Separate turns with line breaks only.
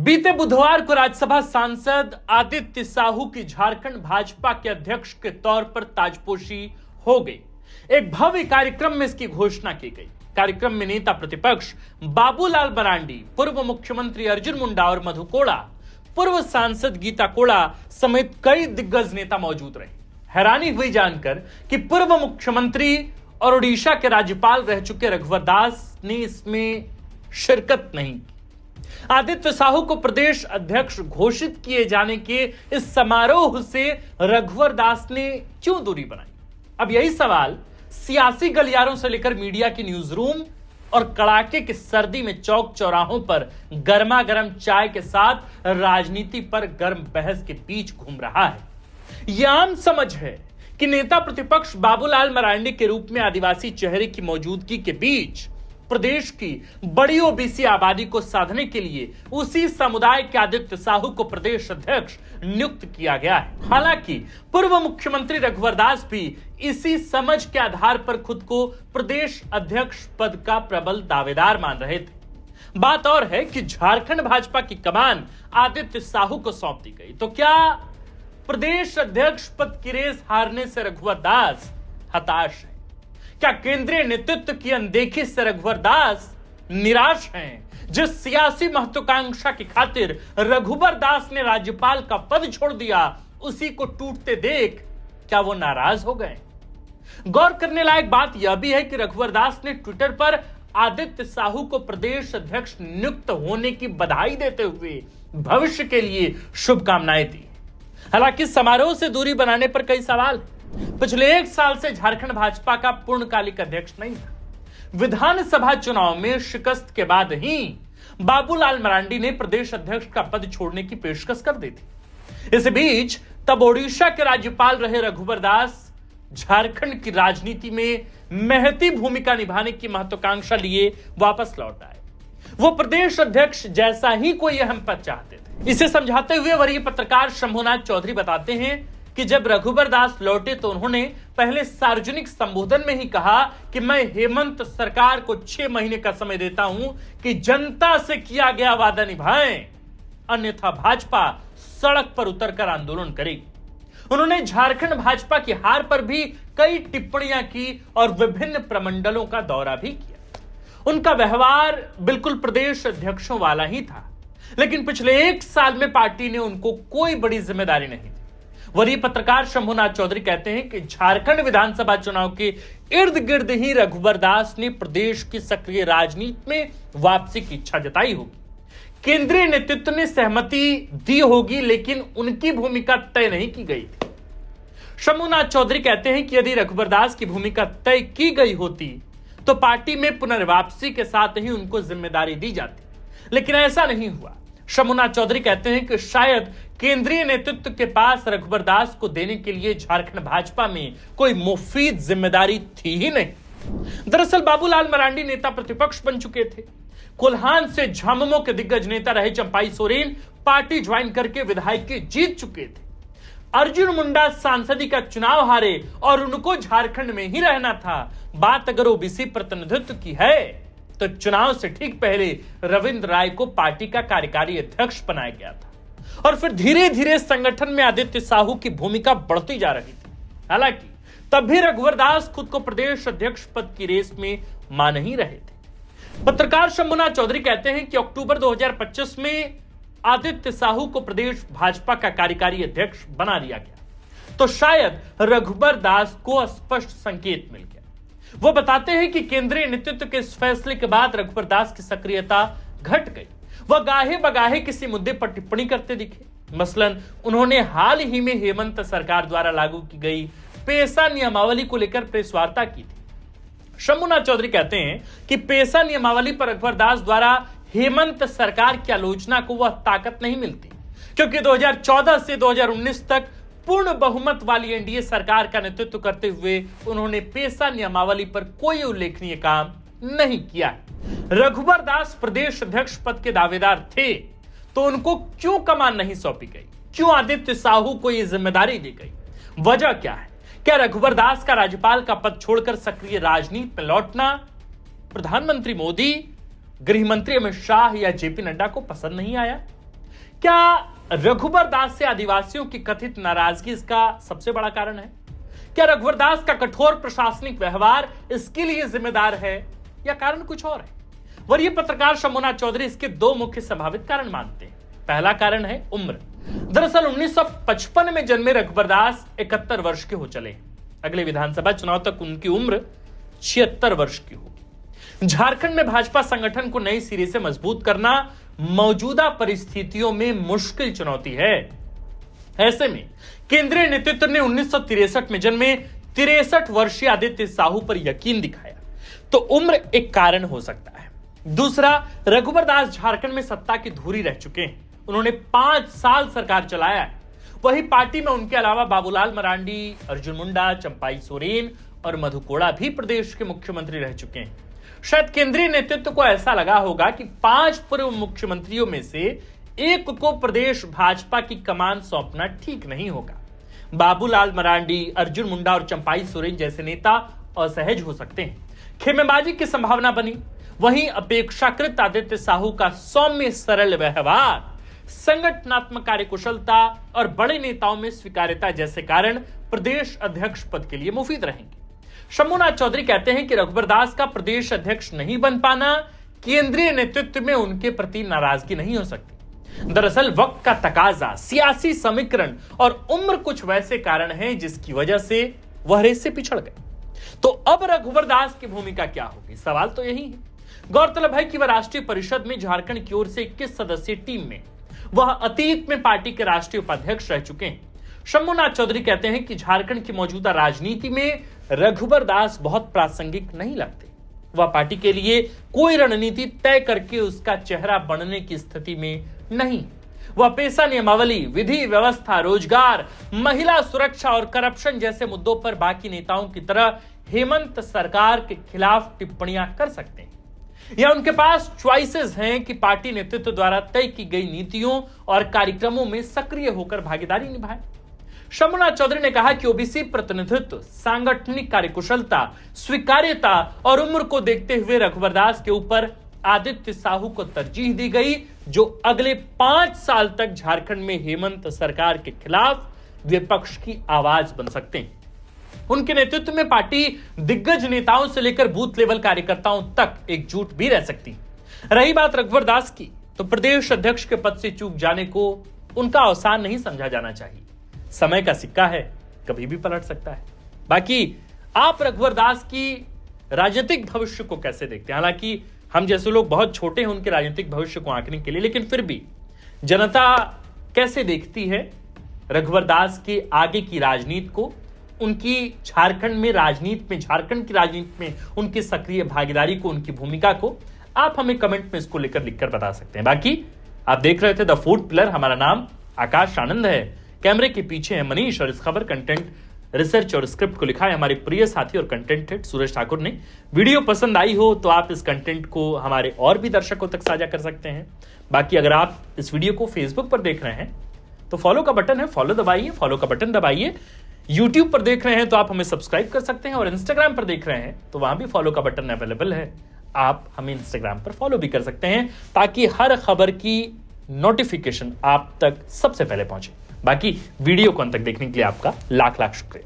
बीते बुधवार को राज्यसभा सांसद आदित्य साहू की झारखंड भाजपा के अध्यक्ष के तौर पर ताजपोशी हो गई। एक भव्य कार्यक्रम में इसकी घोषणा की गई। कार्यक्रम में नेता प्रतिपक्ष बाबूलाल मरांडी, पूर्व मुख्यमंत्री अर्जुन मुंडा और मधु कोड़ा, पूर्व सांसद गीता कोड़ा समेत कई दिग्गज नेता मौजूद रहे। हैरानी हुई जानकर कि पूर्व मुख्यमंत्री और ओडिशा के राज्यपाल रह चुके रघुवर दास ने इसमें शिरकत नहीं की। आदित्य साहू को प्रदेश अध्यक्ष घोषित किए जाने के इस समारोह से रघुवर दास ने क्यों दूरी बनाई? अब यही सवाल सियासी गलियारों से लेकर मीडिया की न्यूज रूम और कड़ाके की सर्दी में चौक चौराहों पर गर्मा गर्म चाय के साथ राजनीति पर गर्म बहस के बीच घूम रहा है। यह आम समझ है कि नेता प्रतिपक्ष बाबूलाल मरांडी के रूप में आदिवासी चेहरे की मौजूदगी के बीच प्रदेश की बड़ी ओबीसी आबादी को साधने के लिए उसी समुदाय के आदित्य साहू को प्रदेश अध्यक्ष नियुक्त किया गया है। हालांकि पूर्व मुख्यमंत्री रघुवर दास भी इसी समझ के आधार पर खुद को प्रदेश अध्यक्ष पद का प्रबल दावेदार मान रहे थे। बात और है कि झारखंड भाजपा की कमान आदित्य साहू को सौंप दी गई, तो क्या प्रदेश अध्यक्ष पद की रेस हारने से रघुवर दास हताश है? क्या केंद्रीय नेतृत्व की अनदेखी से रघुवर दास निराश हैं? जिस सियासी महत्वाकांक्षा की खातिर रघुवर दास ने राज्यपाल का पद छोड़ दिया, उसी को टूटते देख क्या वो नाराज हो गए? गौर करने लायक बात यह भी है कि रघुवर दास ने ट्विटर पर आदित्य साहू को प्रदेश अध्यक्ष नियुक्त होने की बधाई देते हुए भविष्य के लिए शुभकामनाएं दी। हालांकि समारोह से दूरी बनाने पर कई सवाल हैं। पिछले 1 साल से झारखंड भाजपा का पूर्णकालिक अध्यक्ष नहीं था। विधानसभा चुनाव में शिकस्त के बाद ही बाबूलाल मरांडी ने प्रदेश अध्यक्ष का पद छोड़ने की पेशकश कर दी थी। इस बीच तब ओडिशा के राज्यपाल रहे रघुवर दास झारखंड की राजनीति में महती भूमिका निभाने की महत्वाकांक्षा लिए वापस लौट आए। वो प्रदेश अध्यक्ष जैसा ही कोई अहम पद चाहते थे। इसे समझाते हुए वरीय पत्रकार शंभुनाथ चौधरी बताते हैं कि जब रघुवर दास लौटे तो उन्होंने पहले सार्वजनिक संबोधन में ही कहा कि मैं हेमंत सरकार को 6 महीने का समय देता हूं कि जनता से किया गया वादा निभाएं, अन्यथा भाजपा सड़क पर उतरकर आंदोलन करेगी। उन्होंने झारखंड भाजपा की हार पर भी कई टिप्पणियां की और विभिन्न प्रमंडलों का दौरा भी किया। उनका व्यवहार बिल्कुल प्रदेश अध्यक्षों वाला ही था, लेकिन पिछले 1 साल में पार्टी ने उनको कोई बड़ी जिम्मेदारी नहीं दी। वरीय पत्रकार शंभुनाथ चौधरी कहते हैं कि झारखंड विधानसभा चुनाव के इर्द गिर्द ही रघुवर दास ने प्रदेश की सक्रिय राजनीति में वापसी की इच्छा जताई होगी। केंद्रीय नेतृत्व ने सहमति दी होगी, लेकिन उनकी भूमिका तय नहीं की गई थी। शंभुनाथ चौधरी कहते हैं कि यदि रघुवर दास की भूमिका तय की गई होती तो पार्टी में पुनर्वापसी के साथ ही उनको जिम्मेदारी दी जाती, लेकिन ऐसा नहीं हुआ। शंभुनाथ चौधरी कहते हैं कि शायद केंद्रीय नेतृत्व के पास रघुवर दास को देने के लिए झारखंड भाजपा में कोई मुफीद जिम्मेदारी थी ही नहीं। दरअसल बाबूलाल मरांडी नेता प्रतिपक्ष बन चुके थे। कोल्हान से झामुमो के दिग्गज नेता रहे चंपाई सोरेन पार्टी ज्वाइन करके विधायकी जीत चुके थे। अर्जुन मुंडा सांसदी का चुनाव हारे और उनको झारखंड में ही रहना था। बात अगर ओबीसी प्रतिनिधित्व की है तो चुनाव से ठीक पहले रविंद्र राय को पार्टी का कार्यकारी अध्यक्ष बनाया गया था और फिर धीरे धीरे संगठन में आदित्य साहू की भूमिका बढ़ती जा रही थी। हालांकि तब भी रघुवर दास खुद को प्रदेश अध्यक्ष पद की रेस में मान नहीं रहे थे। पत्रकार शंभुनाथ चौधरी कहते हैं कि अक्टूबर 2025 में आदित्य साहू को प्रदेश भाजपा का कार्यकारी अध्यक्ष बना दिया गया तो शायद रघुवर दास को स्पष्ट संकेत मिल गया। वो बताते हैं कि केंद्रीय नेतृत्व के इस फैसले के बाद रघुवर दास की सक्रियता घट गई। वह गाहे बगाहे किसी मुद्दे पर टिप्पणी करते दिखे। मसलन उन्होंने हाल ही में हेमंत सरकार द्वारा लागू की गई पेशा नियमावली को लेकर प्रेस वार्ता की थी। शंभुनाथ चौधरी कहते हैं कि पेशा नियमावली पर रघुवर दास द्वारा हेमंत सरकार की आलोचना को वह ताकत नहीं मिलती, क्योंकि 2014 से 2019 तक पूर्ण बहुमत वाली एनडीए सरकार का नेतृत्व करते हुए उन्होंने पेशा नियमावली पर कोई उल्लेखनीय काम नहीं किया। रघुवर दास प्रदेश अध्यक्ष पद के दावेदार थे तो उनको क्यों कमान नहीं सौंपी गई? क्यों आदित्य साहू को यह जिम्मेदारी दी गई? वजह क्या है? क्या रघुवर दास का राज्यपाल का पद छोड़कर सक्रिय राजनीति में लौटना प्रधानमंत्री मोदी, गृह मंत्री अमित शाह या जेपी नड्डा को पसंद नहीं आया? क्या रघुवर दास से आदिवासियों की कथित नाराजगी इसका सबसे बड़ा कारण है? क्या रघुवर दास का कठोर प्रशासनिक व्यवहार इसके लिए जिम्मेदार है या कारण कुछ और है? वरीय पत्रकार शंभुनाथ चौधरी इसके दो मुख्य संभावित कारण मानते हैं। पहला कारण है उम्र। दरअसल 1955 में जन्मे रघुवर दास 71 वर्ष के हो चले। अगले विधानसभा चुनाव तक उनकी उम्र 76 वर्ष की होगी। झारखंड में भाजपा संगठन को नई सिरे से मजबूत करना मौजूदा परिस्थितियों में मुश्किल चुनौती है। ऐसे में केंद्रीय नेतृत्व ने 1963 में जन्मे 63 वर्षीय आदित्य साहू पर यकीन दिखाया, तो उम्र एक कारण हो सकता है। दूसरा, रघुवर दास झारखंड में सत्ता की धुरी रह चुके हैं। उन्होंने 5 साल सरकार चलाया है। वही पार्टी में उनके अलावा बाबूलाल मरांडी, अर्जुन मुंडा, चंपाई सोरेन और मधु कोड़ा भी प्रदेश के मुख्यमंत्री रह चुके हैं। शायद केंद्रीय नेतृत्व को ऐसा लगा होगा कि 5 पूर्व मुख्यमंत्रियों में से एक को प्रदेश भाजपा की कमान सौंपना ठीक नहीं होगा। बाबूलाल मरांडी, अर्जुन मुंडा और चंपाई सोरेन जैसे नेता असहज हो सकते हैं। खेमेबाजी की संभावना बनी। वहीं अपेक्षाकृत आदित्य साहू का सौम्य सरल व्यवहार, संगठनात्मक कार्यकुशलता और बड़े नेताओं में स्वीकार्यता जैसे कारण प्रदेश अध्यक्ष पद के लिए मुफीद रहेंगे। शंभुनाथ चौधरी कहते हैं कि रघुवर दास का प्रदेश अध्यक्ष नहीं बन पाना केंद्रीय नेतृत्व में उनके प्रति नाराजगी नहीं हो सकती। दरअसल वक्त का तकाजा, सियासी समीकरण और उम्र कुछ वैसे कारण हैं जिसकी वजह से वह रेस से पिछड़ गए। तो अब रघुवर दास की भूमिका क्या होगी? सवाल तो यही है। गौरतलब है कि वह राष्ट्रीय परिषद में झारखंड की ओर से 21 सदस्यीय टीम में वह अतीत में पार्टी के राष्ट्रीय उपाध्यक्ष रह चुके हैं। शंभुनाथ चौधरी कहते हैं कि झारखंड की मौजूदा राजनीति में रघुवर दास बहुत प्रासंगिक नहीं लगते। वह पार्टी के लिए कोई रणनीति तय करके उसका चेहरा बनने की स्थिति में नहीं। वह पेशा नियमावली, विधि व्यवस्था, रोजगार, महिला सुरक्षा और करप्शन जैसे मुद्दों पर बाकी नेताओं की तरह हेमंत सरकार के खिलाफ टिप्पणियां कर सकते हैं, या उनके पास चॉइसेस हैं कि पार्टी नेतृत्व द्वारा तय की गई नीतियों और कार्यक्रमों में सक्रिय होकर भागीदारी निभाए। शंभुनाथ चौधरी ने कहा कि ओबीसी प्रतिनिधित्व, सांगठनिक कार्यकुशलता, स्वीकार्यता और उम्र को देखते हुए रघुवर दास के ऊपर आदित्य साहू को तरजीह दी गई, जो अगले 5 साल तक झारखंड में हेमंत सरकार के खिलाफ विपक्ष की आवाज बन सकते हैं। उनके नेतृत्व में पार्टी दिग्गज नेताओं से लेकर बूथ लेवल कार्यकर्ताओं तक एकजुट भी रह सकती। रही बात रघुवर दास की, तो प्रदेश अध्यक्ष के पद से चूक जाने को उनका अवसान नहीं समझा जाना चाहिए। समय का सिक्का है, कभी भी पलट सकता है। बाकी आप रघुवर दास की राजनीतिक भविष्य को कैसे देखते हैं? हालांकि हम जैसे लोग बहुत छोटे हैं उनके राजनीतिक भविष्य को आंकने के लिए, लेकिन फिर भी जनता कैसे देखती है रघुवर दास के आगे की राजनीति को, उनकी झारखंड में राजनीति में, झारखंड की राजनीति में उनकी सक्रिय भागीदारी को, उनकी भूमिका को? आप हमें कमेंट में इसको लेकर लिखकर बता सकते हैं। बाकी आप देख रहे थे द फूड पिलर। हमारा नाम आकाश आनंद है, कैमरे के पीछे है मनीष, और इस खबर, कंटेंट, रिसर्च और स्क्रिप्ट को लिखा है हमारे प्रिय साथी और कंटेंट हेड सूरज ठाकुर ने। वीडियो पसंद आई हो तो आप इस कंटेंट को हमारे और भी दर्शकों तक साझा कर सकते हैं। बाकी अगर आप इस वीडियो को फेसबुक पर देख रहे हैं तो फॉलो का बटन है, फॉलो दबाइए, फॉलो का बटन दबाइए। यूट्यूब पर देख रहे हैं तो आप हमें सब्सक्राइब कर सकते हैं, और इंस्टाग्राम पर देख रहे हैं तो वहां भी फॉलो का बटन अवेलेबल है। आप हमें इंस्टाग्राम पर फॉलो भी कर सकते हैं ताकि हर खबर की नोटिफिकेशन आप तक सबसे पहले पहुंचे। बाकी वीडियो को अंत तक देखने के लिए आपका लाख लाख शुक्रिया।